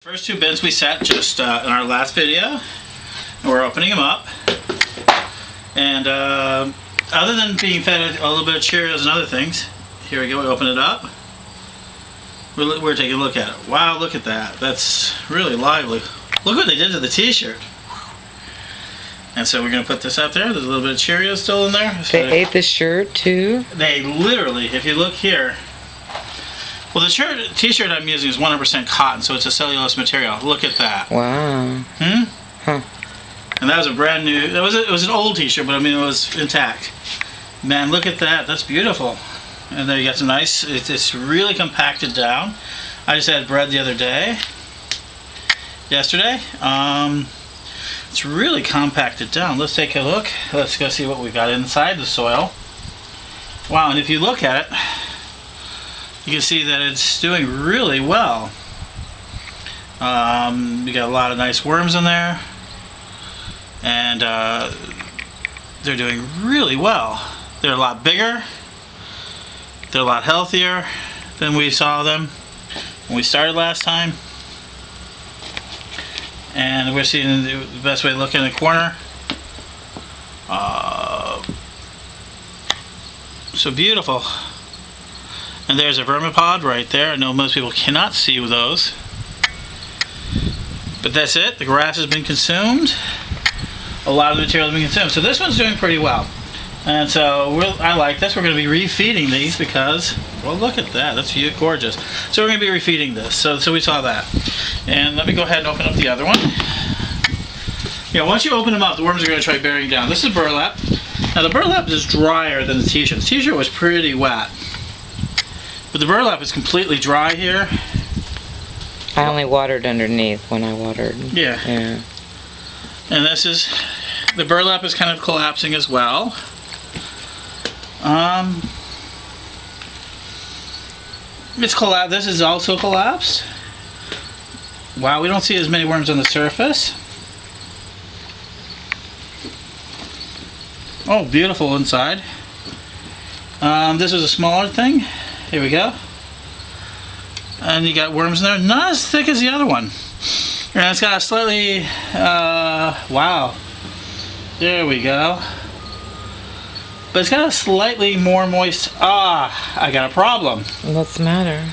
First two bins we set just in our last video. We're opening them up. And other than being fed a little bit of Cheerios and other things, here we go, we open it up. We're taking a look at it. Wow, look at that. That's really lively. Look what they did to the t-shirt. And so we're going to put this out there. There's a little bit of Cheerios still in there. So they ate the shirt too? They literally, if you look here, well, the t-shirt I'm using is 100% cotton, so it's a cellulose material. Look at that. Wow. Huh. And that was a brand new, it was an old t-shirt, but I mean it was intact. Man, look at that. That's beautiful. And there you got some nice, it's really compacted down. I just had bread the other day, yesterday. It's really compacted down. Let's take a look. Let's go see what we got inside the soil. Wow, and if you look at it, you can see that it's doing really well. We got a lot of nice worms in there, and they're doing really well. They're a lot bigger. They're a lot healthier than we saw them when we started last time. And we're seeing the best way to look in the corner. So beautiful. And there's a vermipod right there. I know most people cannot see those. But that's it. The grass has been consumed. A lot of the material has been consumed. So this one's doing pretty well. And so I like this. We're going to be refeeding these because, well, look at that. That's gorgeous. So we're going to be refeeding this. So we saw that. And let me go ahead and open up the other one. Yeah, once you open them up, the worms are going to try burying down. This is burlap. Now the burlap is drier than the t-shirt. The t-shirt was pretty wet. But the burlap is completely dry here. I only watered underneath when I watered. Yeah. And this is, the burlap is kind of collapsing as well. It's collapsed. This is also collapsed. Wow, we don't see as many worms on the surface. Oh, beautiful inside. This is a smaller thing. Here we go. And you got worms in there, not as thick as the other one. And it's got a slightly, wow. There we go. But it's got a slightly more moist, I got a problem. What's the matter?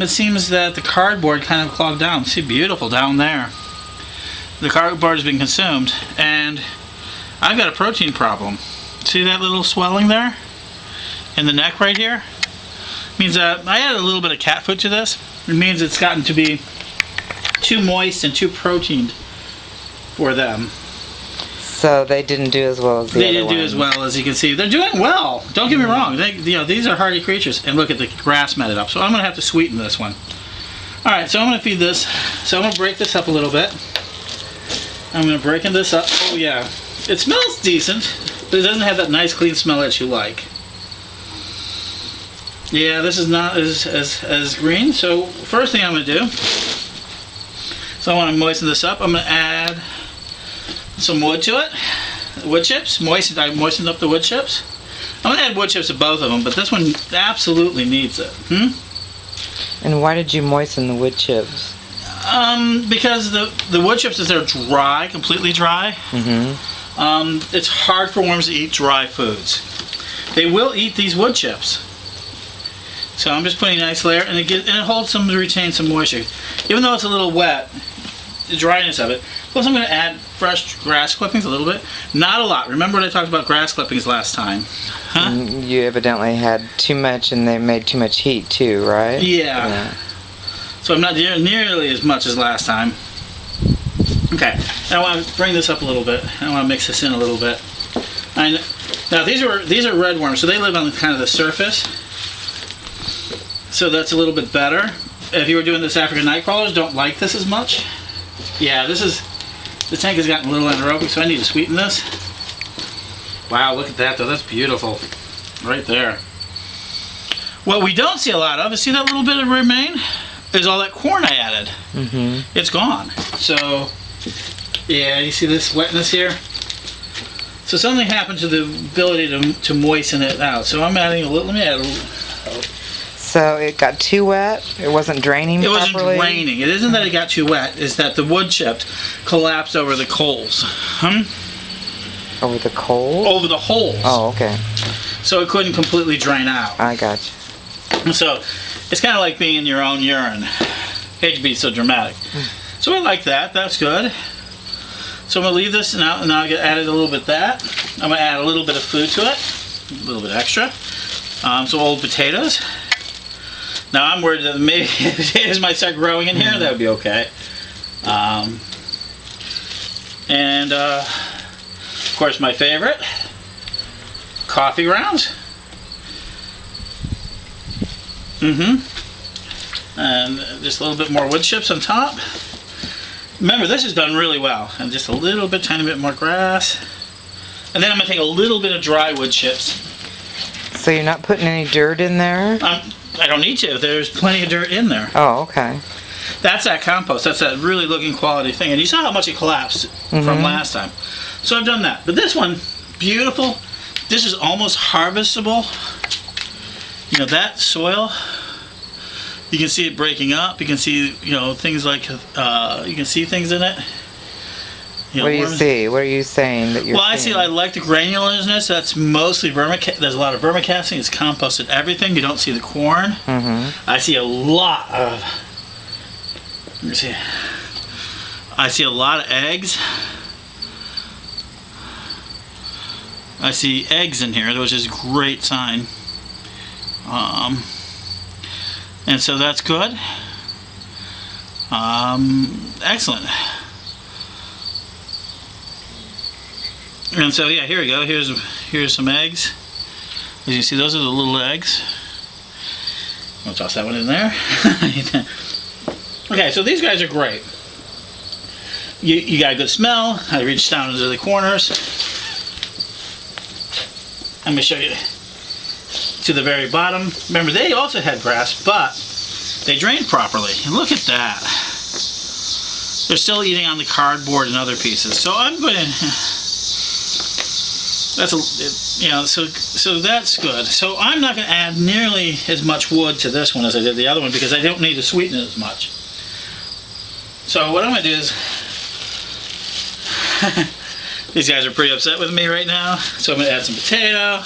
It seems that the cardboard kind of clogged down. See, beautiful down there. The cardboard has been consumed, and I've got a protein problem. See that little swelling there? In the neck right here? Means that I added a little bit of cat food to this. It means it's gotten to be too moist and too proteined for them. So they didn't do as well as the other one. They didn't do as well, as you can see. They're doing well. Don't get me wrong. These are hardy creatures. And look at the grass matted up. So I'm going to have to sweeten this one. All right, so I'm going to feed this. So I'm going to break this up a little bit. I'm going to break this up. Oh yeah, it smells decent, but it doesn't have that nice clean smell that you like. Yeah, this is not as green. So first thing I'm going to do, so I want to moisten this up. I'm going to add some wood to it. Wood chips. I moistened up the wood chips. I'm going to add wood chips to both of them, but this one absolutely needs it. And why did you moisten the wood chips? Because the wood chips, as they're dry, completely dry, it's hard for worms to eat dry foods. They will eat these wood chips. So I'm just putting a nice layer, and it holds some to retain some moisture. Even though it's a little wet, the dryness of it. Plus I'm going to add fresh grass clippings a little bit. Not a lot. Remember what I talked about grass clippings last time? Huh? You evidently had too much, and they made too much heat too, right? Yeah. So I'm not nearly as much as last time. Okay. Now I want to bring this up a little bit. I want to mix this in a little bit. Now these are red worms, so they live on kind of the surface. So that's a little bit better. If you were doing this African night crawlers, don't like this as much. Yeah, the tank has gotten a little anaerobic, so I need to sweeten this. Wow, look at that though, that's beautiful. Right there. What we don't see a lot of, is see that little bit of remain? Is all that corn I added. It's gone. So, yeah, you see this wetness here? So something happened to the ability to moisten it out. So I'm adding a little, let me add a little. So it got too wet? It wasn't draining properly? It wasn't draining. It isn't that it got too wet. It's that the wood chips collapsed over the coals. Over the coals? Over the holes. Oh, okay. So it couldn't completely drain out. I got you. So it's kind of like being in your own urine. Hate to be so dramatic. So I like that. That's good. So I'm going to leave this now. Now I added a little bit of that. I'm going to add a little bit of food to it. A little bit extra. Some old potatoes. Now I'm worried that maybe potatoes might start growing in here. That would be okay. And of course my favorite, coffee grounds. And just a little bit more wood chips on top. Remember, this is done really well. And just a little bit, tiny bit more grass. And then I'm going to take a little bit of dry wood chips. So you're not putting any dirt in there? I don't need to. There's plenty of dirt in there. Oh, okay. That's that compost. That's that really looking quality thing. And you saw how much it collapsed from last time. So I've done that. But this one, beautiful. This is almost harvestable. You know, that soil, you can see it breaking up. You can see, you know, things like, you can see things in it. You know, what do you see? What are you saying that you're Well, seeing? I like the granularness. That's mostly vermicast. There's a lot of vermicasting. It's composted everything. You don't see the corn. I see a lot of, let me see. I see a lot of eggs. I see eggs in here, which is a great sign. And so that's good. Excellent. And so yeah, here we go. Here's some eggs. As you can see, those are the little eggs. I'll toss that one in there. Okay, so these guys are great. You got a good smell. I reached down into the corners. I'm going to show you to the very bottom. Remember, they also had grass, but they drained properly. And look at that. They're still eating on the cardboard and other pieces. So I'm going to, so that's good. So I'm not going to add nearly as much wood to this one as I did the other one because I don't need to sweeten it as much. So what I'm going to do is, these guys are pretty upset with me right now. So I'm going to add some potato.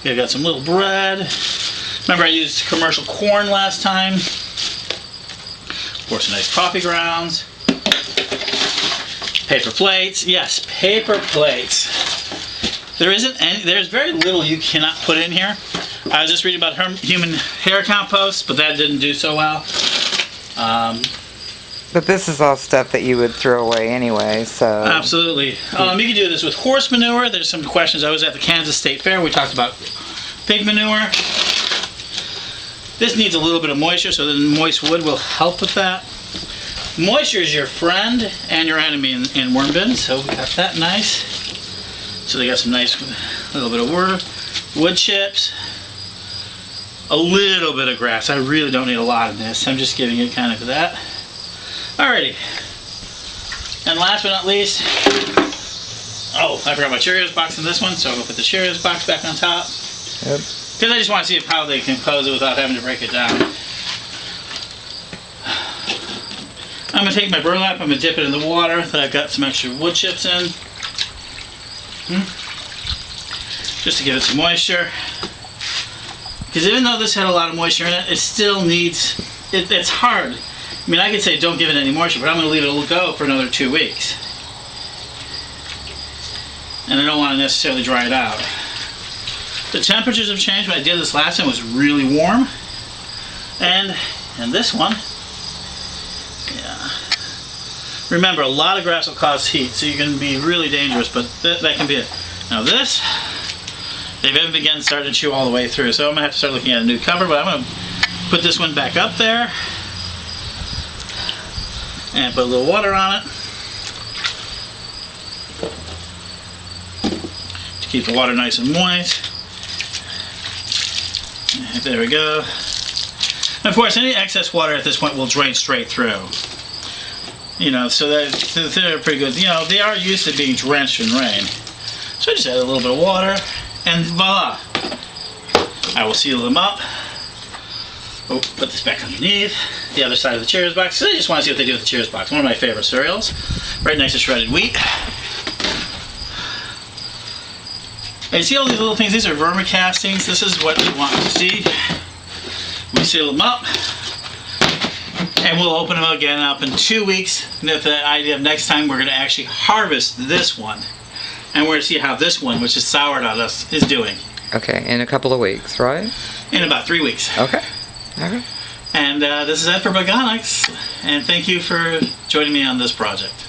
I've got some little bread. Remember I used commercial corn last time. Of course, some nice coffee grounds. Paper plates. Yes, paper plates. There's very little you cannot put in here. I was just reading about human hair compost, but that didn't do so well. But this is all stuff that you would throw away anyway, so... Absolutely. You can do this with horse manure. There's some questions. I was at the Kansas State Fair. We talked about pig manure. This needs a little bit of moisture, so the moist wood will help with that. Moisture is your friend and your enemy in worm bins, so we got that nice. So they got some nice little bit of wood chips. A little bit of grass. I really don't need a lot of this. I'm just giving it kind of that. Alrighty. And last but not least, oh, I forgot my Cheerios box in this one, so I'm going to put the Cheerios box back on top. Yep. Because I just want to see how they compose it without having to break it down. I'm going to take my burlap, I'm going to dip it in the water that I've got some extra wood chips in. Just to give it some moisture. Because even though this had a lot of moisture in it, it still needs, it's hard. I mean, I could say don't give it any moisture, but I'm going to leave it go for another 2 weeks. And I don't want to necessarily dry it out. The temperatures have changed. When I did this last time, it was really warm. And this one, yeah. Remember, a lot of grass will cause heat, so you can be really dangerous, but that can be it. Now this, they've even begun starting to chew all the way through, so I'm going to have to start looking at a new cover, but I'm going to put this one back up there. And put a little water on it to keep the water nice and moist. And there we go. And of course, any excess water at this point will drain straight through. You know, so they're pretty good. You know, they are used to being drenched in rain. So I just add a little bit of water, and voila! I I will seal them up. Oh, put this back underneath the other side of the Cheerios box. So I just want to see what they do with the Cheerios box. One of my favorite cereals. Right next to shredded wheat. And you see all these little things? These are vermicastings. This is what you want to see. We seal them up. And we'll open them again up in 2 weeks. With the idea of next time we're going to actually harvest this one. And we're going to see how this one, which is sourdough, is doing. Okay, in a couple of weeks, right? In about 3 weeks. Okay. Okay. And this is Ed for Paganics. And thank you for joining me on this project.